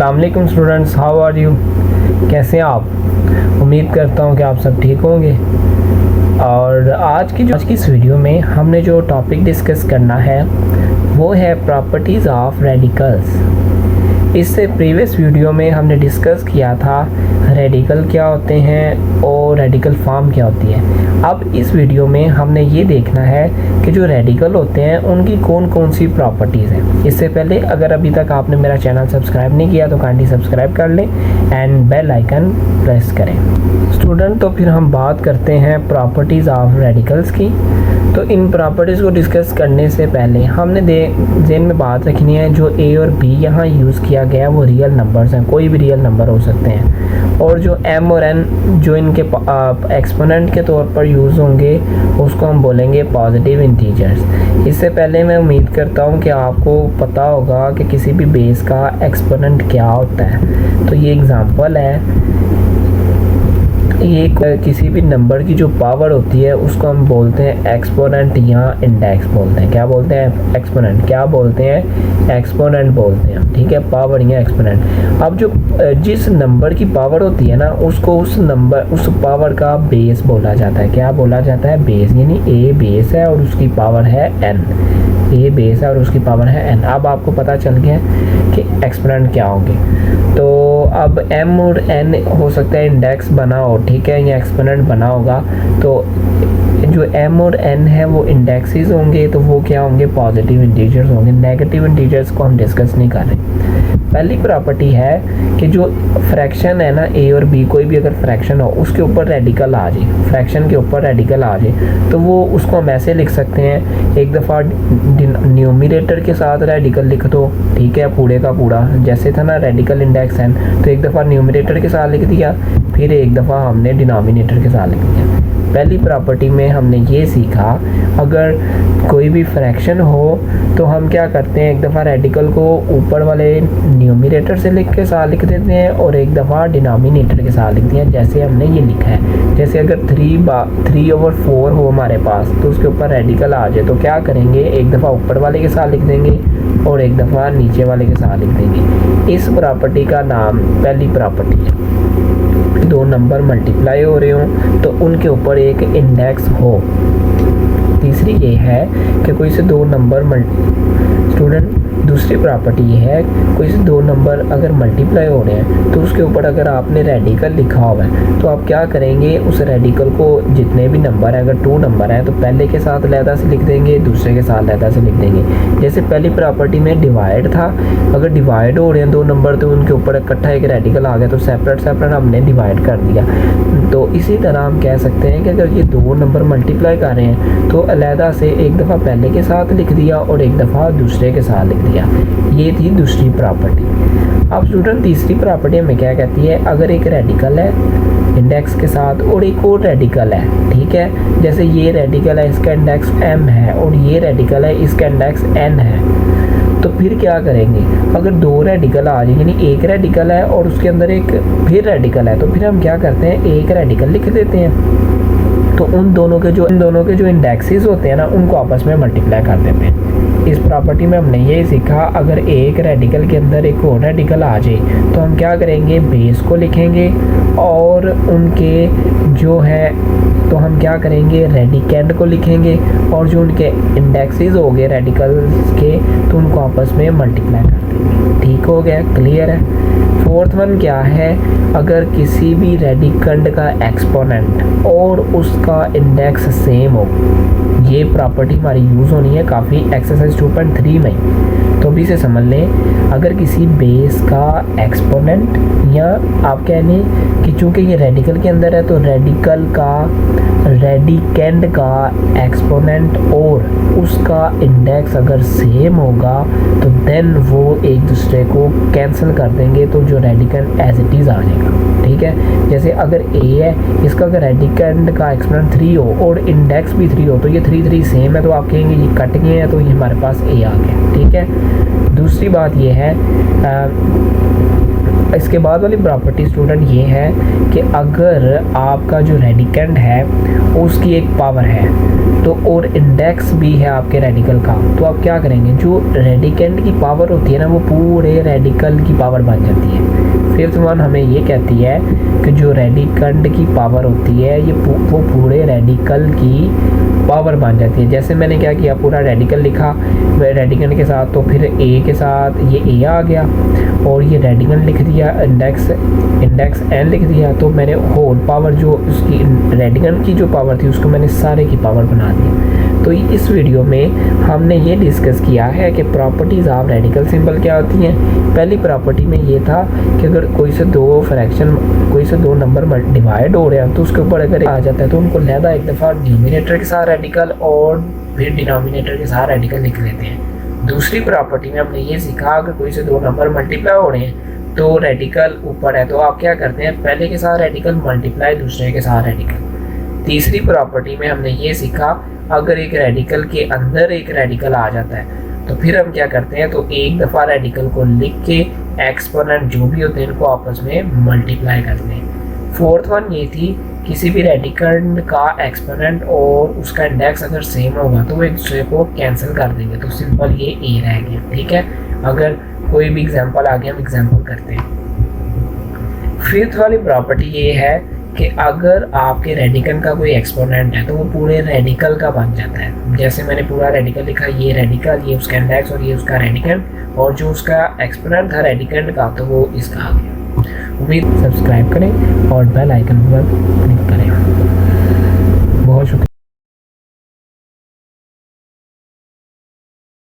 अस्सलाम वालेकुम students, how are you. कैसे हैं आप? उम्मीद करता हूं कि आप सब ठीक होंगे। और आज की इस वीडियो में हमने जो टॉपिक डिस्कस करना है वो है प्रॉपर्टीज़ ऑफ रेडिकल्स। इससे प्रीवियस वीडियो में हमने डिस्कस किया था रेडिकल क्या होते हैं और रेडिकल फॉर्म क्या होती है। अब इस वीडियो में हमने ये देखना है कि जो रेडिकल होते हैं उनकी कौन कौन सी प्रॉपर्टीज़ हैं। इससे पहले अगर अभी तक आपने मेरा चैनल सब्सक्राइब नहीं किया तो काइंडली सब्सक्राइब कर लें एंड बेल आइकन प्रेस करें। स्टूडेंट, तो फिर हम बात करते हैं प्रॉपर्टीज़ ऑफ रेडिकल्स की। तो इन प्रॉपर्टीज़ को डिस्कस करने से पहले हमने ज़हन में बात रखनी है जो ए और बी यहाँ यूज़ किया गया वो रियल नंबर्स हैं, कोई भी रियल नंबर हो सकते हैं। और जो एम और एन जो इनके एक्सपोनेंट के तौर पर यूज़ होंगे उसको हम बोलेंगे पॉजिटिव इंटीजर्स। इससे पहले मैं उम्मीद करता हूँ कि आपको पता होगा कि किसी भी बेस का एक्सपोनेंट क्या होता है। तो ये एग्ज़ाम्पल है, ये किसी भी नंबर की जो पावर होती है उसको हम बोलते हैं एक्सपोनेंट या इंडेक्स बोलते हैं। क्या बोलते हैं? एक्सपोनेंट। क्या बोलते हैं? एक्सपोनेंट बोलते हैं। ठीक है, पावर या एक्सपोनेंट। अब जो जिस नंबर की पावर होती है ना उसको उस पावर का बेस बोला जाता है। क्या बोला जाता है? बेस। यानी ए बेस है और उसकी पावर है एन। ए बेस है और उसकी पावर है एन। अब आपको पता चल गया कि एक्सपोनेंट क्या होंगे। तो अब एम और एन हो सकता है इंडेक्स बना हो, ठीक है, या एक्सपोनेंट बना होगा। तो जो एम और एन है वो इंडेक्सेस होंगे, तो वो क्या होंगे? पॉजिटिव इंटीजर्स होंगे। नेगेटिव इंटीजर्स को हम डिस्कस नहीं कर रहे। पहली प्रॉपर्टी है कि जो फ्रैक्शन है ना, ए और बी कोई भी अगर फ्रैक्शन हो उसके ऊपर रेडिकल आ जाए, फ्रैक्शन के ऊपर रेडिकल आ जाए तो वो उसको हम ऐसे लिख सकते हैं। एक दफ़ा न्यूमरेटर के साथ रेडिकल लिख दो, ठीक है, पूरे का पूरा, जैसे था ना रेडिकल इंडेक्स एन, तो एक दफ़ा न्यूमरेटर के साथ लिख दिया, फिर एक दफ़ा हमने डिनोमिनेटर के साथ लिख दिया। पहली प्रॉपर्टी में हमने ये सीखा अगर कोई भी फ्रैक्शन हो तो हम क्या करते हैं, एक दफ़ा रेडिकल को ऊपर वाले न्यूमरेटर से लिख के साथ लिख देते हैं और एक दफ़ा डिनोमिनेटर के साथ लिख दिया, जैसे हमने ये लिखा है। जैसे अगर 3/4 हो हमारे पास तो उसके ऊपर रेडिकल आ जाए तो क्या करेंगे, एक दफ़ा ऊपर वाले के साथ लिख देंगे और एक दफ़ा नीचे वाले के साथ लिख देंगे। इस प्रॉपर्टी का नाम पहली प्रॉपर्टी है। दो नंबर मल्टीप्लाई हो रहे हों तो उनके ऊपर एक इंडेक्स हो। तीसरी ये है कि कोई से दो नंबर स्टूडेंट दूसरी प्रॉपर्टी ये है कोई से दो नंबर अगर मल्टीप्लाई हो रहे हैं तो उसके ऊपर अगर आपने रेडिकल लिखा हुआ है तो आप क्या करेंगे, उस रेडिकल को जितने भी नंबर है, अगर 2 नंबर है तो पहले के साथ अलहदा से लिख देंगे, दूसरे के साथ अलहदा से लिख देंगे। जैसे पहली प्रॉपर्टी में डिवाइड था, अगर डिवाइड हो रहे हैं 2 नंबर तो उनके ऊपर इकट्ठा एक रेडिकल आ गया तो सेपरेट हमने डिवाइड कर दिया। तो इसी तरह हम कह सकते हैं कि अगर ये 2 नंबर मल्टीप्लाई कर रहे हैं तो अलहदा से एक दफ़ा पहले के साथ लिख दिया और एक दफ़ा दूसरे के साथ लिख दिया। ये थी दूसरी प्रॉपर्टी। अब स्टूडेंट तीसरी प्रॉपर्टी हमें क्या कहती है, अगर एक रेडिकल है इंडेक्स के साथ और एक और रेडिकल है, ठीक है, जैसे ये रेडिकल है इसका इंडेक्स m है और ये रेडिकल है इसका इंडेक्स n है, तो फिर क्या करेंगे, अगर 2 रेडिकल आ जाए यानी एक रेडिकल है और उसके अंदर एक फिर रेडिकल है तो फिर हम क्या करते हैं, एक रेडिकल लिख देते हैं। तो इन दोनों के जो इंडेक्सेस होते हैं ना उनको आपस में मल्टीप्लाई कर देते हैं। इस प्रॉपर्टी में हमने ये सीखा अगर एक रेडिकल के अंदर एक और रेडिकल आ जाए तो हम क्या करेंगे, बेस को लिखेंगे और उनके जो है तो हम क्या करेंगे, रेडिकेंड को लिखेंगे और जो उनके इंडेक्सेस हो गए रेडिकल्स के तो उनको आपस में मल्टीप्लाई कर देंगे। ठीक हो गया, क्लियर है। फोर्थ वन क्या है, अगर किसी भी रेडिकेंड का एक्सपोनेंट और उसका इंडेक्स सेम हो, ये प्रॉपर्टी हमारी यूज़ होनी है काफ़ी एक्सरसाइज 2.3 में। तो अभी से समझ लें अगर किसी बेस का एक्सपोनेंट या आप कह लें कि चूँकि ये रेडिकल के अंदर है तो रेडिकेंड का एक्सपोनेंट और उसका इंडेक्स अगर सेम होगा तो देन वो एक दूसरे को कैंसिल कर देंगे तो जो रेडिकेंड एज इट इज़ आ जाएगा। ठीक है, जैसे अगर a है इसका अगर रेडिकेंड का एक्सपोनेंट 3 हो और इंडेक्स भी 3 हो तो ये 3 सेम है तो आप कहेंगे ये कट गए हैं तो ये हमारे पास a आ गया। ठीक है, दूसरी बात ये है इसके बाद वाली प्रॉपर्टी स्टूडेंट ये है कि अगर आपका जो रेडिकेंड है उसकी एक पावर है तो और इंडेक्स भी है आपके रेडिकल का, तो आप क्या करेंगे, जो रेडिकेंड की पावर होती है ना वो पूरे रेडिकल की पावर बन जाती है। फिफ्थ वन हमें ये कहती है कि जो रेडिकेंड की पावर होती है ये वो पूरे रेडिकल की पावर बन जाती है। जैसे मैंने क्या किया, पूरा रेडिकल लिखा रेडिकेंड के साथ, तो फिर ए के साथ ये ए आ गया और ये रेडिकेंड लिख दिया, इंडेक्स एन लिख दिया, तो मैंने होल पावर जो उसकी रेडिकेंड की जो पावर थी उसको मैंने सारे की पावर बना दी। तो इस वीडियो में हमने ये डिस्कस किया है कि प्रॉपर्टीज़ ऑफ रेडिकल सिंबल क्या होती हैं। पहली प्रॉपर्टी में ये था कि अगर कोई से दो नंबर डिवाइड हो रहे हैं तो उसके ऊपर अगर आ जाता है तो उनको लहदा एक दफ़ा न्यूमिनेटर के साथ रेडिकल और फिर डिनोमिनेटर के साथ रेडिकल लिख लेते हैं। दूसरी प्रॉपर्टी में हमने ये सीखा अगर कोई से दो नंबर मल्टीप्लाई हो रहे हैं तो रेडिकल ऊपर है तो आप क्या करते हैं, पहले के साथ रेडिकल मल्टीप्लाई दूसरे के साथ रेडिकल। तीसरी प्रॉपर्टी में हमने ये सीखा अगर एक रेडिकल के अंदर एक रेडिकल आ जाता है तो फिर हम क्या करते हैं, तो एक दफ़ा रेडिकल को लिख के एक्सपोनेंट जो भी होते हैं इनको आपस में मल्टीप्लाई करते हैं। फोर्थ वन ये थी किसी भी रेडिकल का एक्सपोनेंट और उसका इंडेक्स अगर सेम होगा तो वो एक दूसरे को कैंसिल कर देंगे, तो सिंपल ये ए रह गया। ठीक है, अगर कोई भी एग्जांपल आ गया हम एग्जांपल करते हैं। फिफ्थ वाली प्रॉपर्टी ये है कि अगर आपके रेडिकल का कोई एक्सपोनेंट है तो वो पूरे रेडिकल का बन जाता है। जैसे मैंने पूरा रेडिकल लिखा, ये रेडिकल, ये उसका इंडेक्स और ये उसका रेडिकल, और जो उसका एक्सपोनेंट था रेडिकल का तो वो इसका आ गया। उम्मीद सब्सक्राइब करें और बेल आइकन पर क्लिक करें। बहुत शुक्रिया।